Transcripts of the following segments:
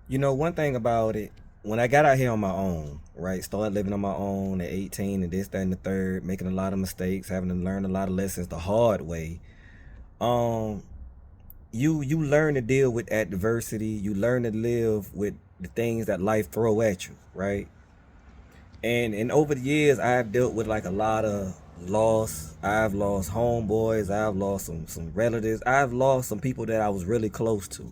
One thing about it, when I got out here on my own, right, started living on my own at 18 and this, that, and the third, making a lot of mistakes, having to learn a lot of lessons the hard way. Um, you learn to deal with adversity. You learn to live with the things that life throw at you, right? And over the years, I've dealt with like a lot of loss. I've lost homeboys. I've lost some relatives. I've lost some people that I was really close to.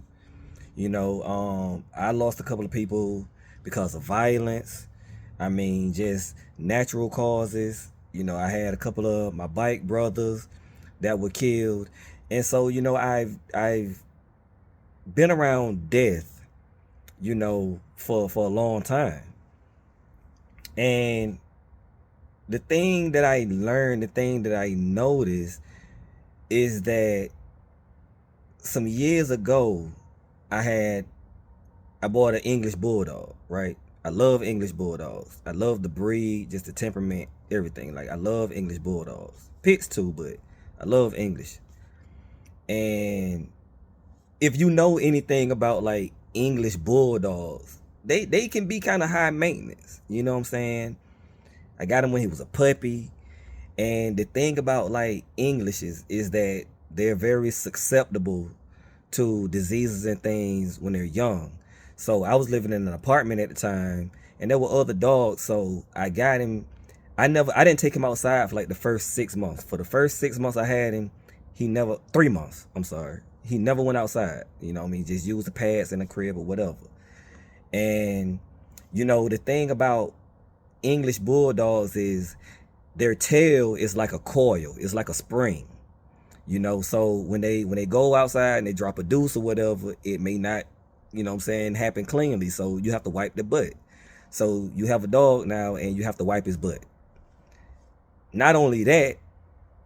I lost a couple of people because of violence. I mean, just natural causes. I had a couple of my bike brothers that were killed, and so I've been around death, for a long time. And the thing that I learned, the thing that I noticed, is that some years ago, I had I bought an English bulldog, right? I love English bulldogs. I love the breed, just the temperament, everything. Like I love English bulldogs. Pits too, but I love English. And if you know anything about like English bulldogs, they can be kind of high maintenance. You know what I'm saying? I got him when he was a puppy. And the thing about like Englishes is that they're very susceptible to diseases and things when they're young. So I was living in an apartment at the time, and there were other dogs. So I got him. I didn't take him outside for like the first 6 months. For the first 6 months I had him, he never 3 months. I'm sorry, he never went outside. You know what I mean? Just used the pads in the crib or whatever. And the thing about English bulldogs is their tail is like a coil. It's like a spring. So when they go outside and they drop a deuce or whatever, it may not, what I'm saying, happen cleanly. So you have to wipe the butt. So you have a dog now and you have to wipe his butt. Not only that,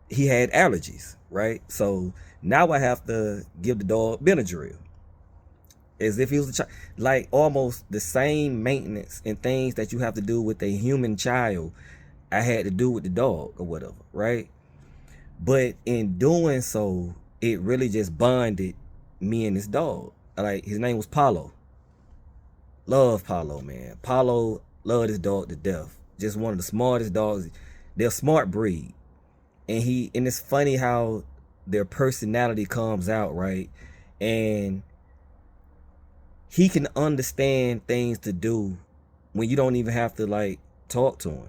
he had allergies, right? So now I have to give the dog Benadryl as if he was a child. Like almost the same maintenance and things that you have to do with a human child, I had to do with the dog or whatever, right? But in doing so, it really just bonded me and this dog. Like his name was Paulo. Love Paulo, man. Paulo loved his dog to death. Just one of the smartest dogs. They're a smart breed. And it's funny how their personality comes out, right? And he can understand things to do when you don't even have to like talk to him.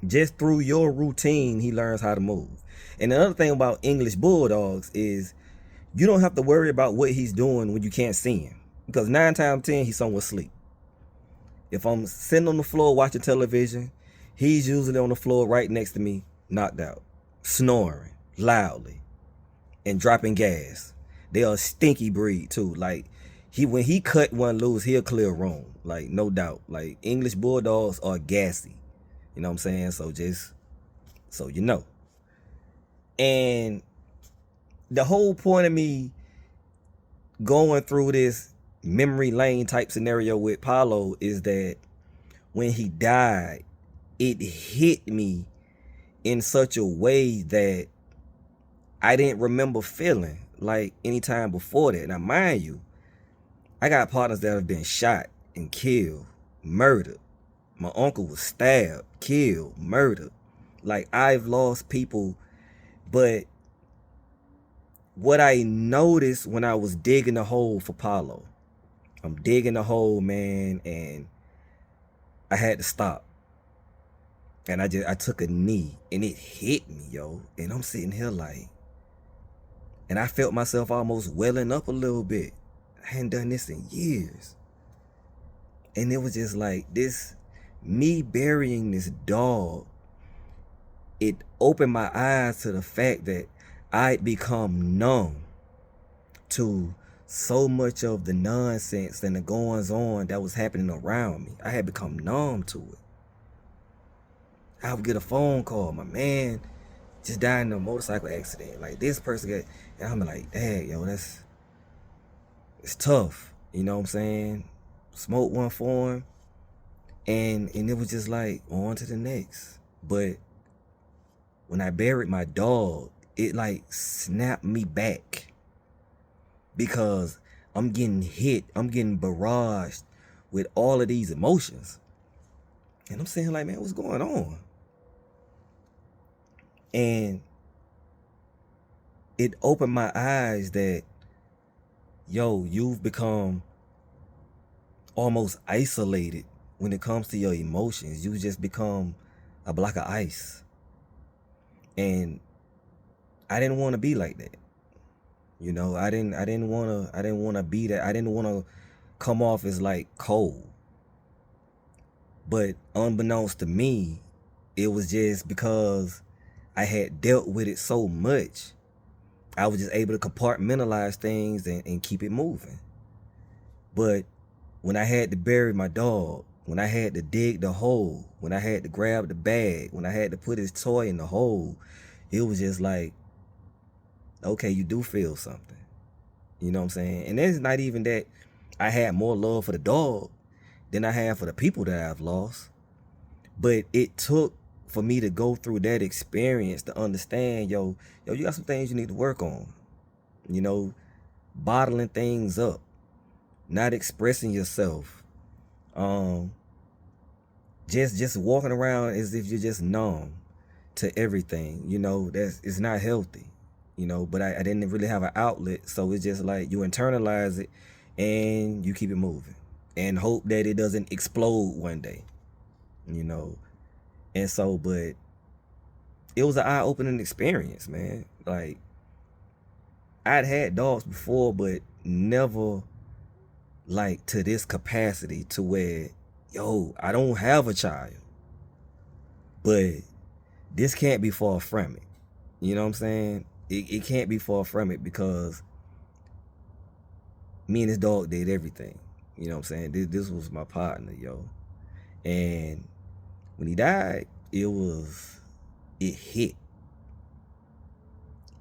Just through your routine, he learns how to move. And the other thing about English bulldogs is you don't have to worry about what he's doing when you can't see him, because 9 times 10 he's somewhere asleep. If I'm sitting on the floor watching television, he's usually on the floor right next to me, knocked out, snoring loudly and dropping gas. They are a stinky breed too. Like when he cut one loose, he'll clear a room, like no doubt. Like English bulldogs are gassy. You know what I'm saying? So just so you know. And the whole point of me going through this memory lane type scenario with Paulo is that when he died, it hit me in such a way that I didn't remember feeling like any time before that. Now, mind you, I got partners that have been shot and killed, murdered. My uncle was stabbed, killed, murdered. Like I've lost people, but what I noticed when I was digging the hole for Paulo, I'm digging the hole, man, and I had to stop. And I took a knee and it hit me, yo. And I'm sitting here like, and I felt myself almost welling up a little bit. I hadn't done this in years. And it was just like this, me burying this dog, it opened my eyes to the fact that I'd become numb to so much of the nonsense and the goings on that was happening around me. I had become numb to it. I would get a phone call, my man just died in a motorcycle accident. Like this person got, and I'm like, dang, yo, it's tough. You know what I'm saying? Smoke one for him, and it was just like on to the next. But when I buried my dog, it like snapped me back because I'm getting hit, I'm getting barraged with all of these emotions. And I'm saying like, man, what's going on? And it opened my eyes that, yo, you've become almost isolated when it comes to your emotions. You just become a block of ice. And I didn't want to be like that. You know, I didn't want to be that. I didn't want to come off as like cold. But unbeknownst to me, it was just because I had dealt with it so much, I was just able to compartmentalize things and keep it moving. But when I had to bury my dog, when I had to dig the hole, when I had to grab the bag, when I had to put his toy in the hole, it was just like, okay, you do feel something. You know what I'm saying? And it's not even that I had more love for the dog than I have for the people that I've lost. But it took for me to go through that experience to understand, yo, you got some things you need to work on. You know, bottling things up, not expressing yourself, just walking around as if you're just numb to everything. You know, it's not healthy. You know, but I didn't really have an outlet, so it's just like you internalize it and you keep it moving and hope that it doesn't explode one day. You know, and so, but it was an eye-opening experience, man. Like, I'd had dogs before, but never like to this capacity to where, yo, I don't have a child, but this can't be far from it. You know what I'm saying? It can't be far from it because me and this dog did everything. You know what I'm saying? This was my partner, yo. And when he died, it hit.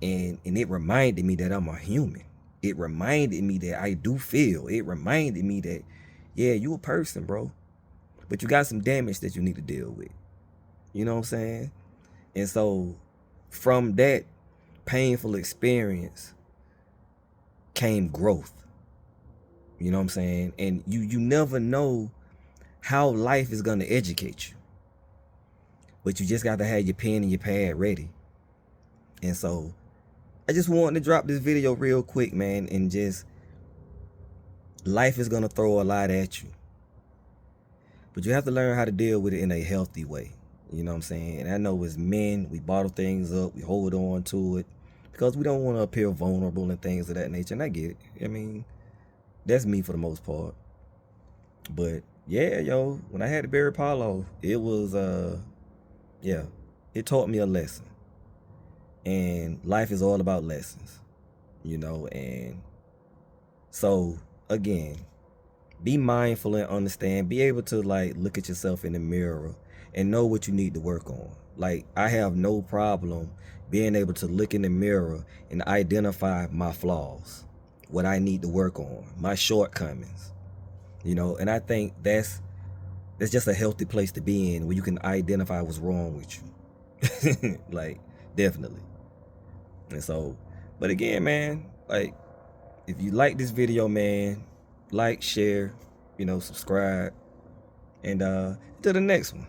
And it reminded me that I'm a human. It reminded me that I do feel. It reminded me that, yeah, you a person, bro. But you got some damage that you need to deal with. You know what I'm saying? And so from that painful experience came growth. You know what I'm saying? And you never know how life is going to educate you. But you just got to have your pen and your pad ready. And so I just wanted to drop this video real quick, man, and just, life is going to throw a lot at you. But you have to learn how to deal with it in a healthy way. You know what I'm saying? And I know as men, we bottle things up, we hold on to it because we don't want to appear vulnerable and things of that nature. And I get it. I mean, that's me for the most part. But yeah, yo, when I had to bury Paulo, it was, yeah, it taught me a lesson. And life is all about lessons, you know. And so, again, be mindful and understand. Be able to, like, look at yourself in the mirror and know what you need to work on. Like, I have no problem being able to look in the mirror and identify my flaws, what I need to work on, my shortcomings, you know. And I think that's just a healthy place to be in, where you can identify what's wrong with you. Like, definitely. And so, but again, man, like, if you like this video, man, like, share, you know, subscribe, and to the next one.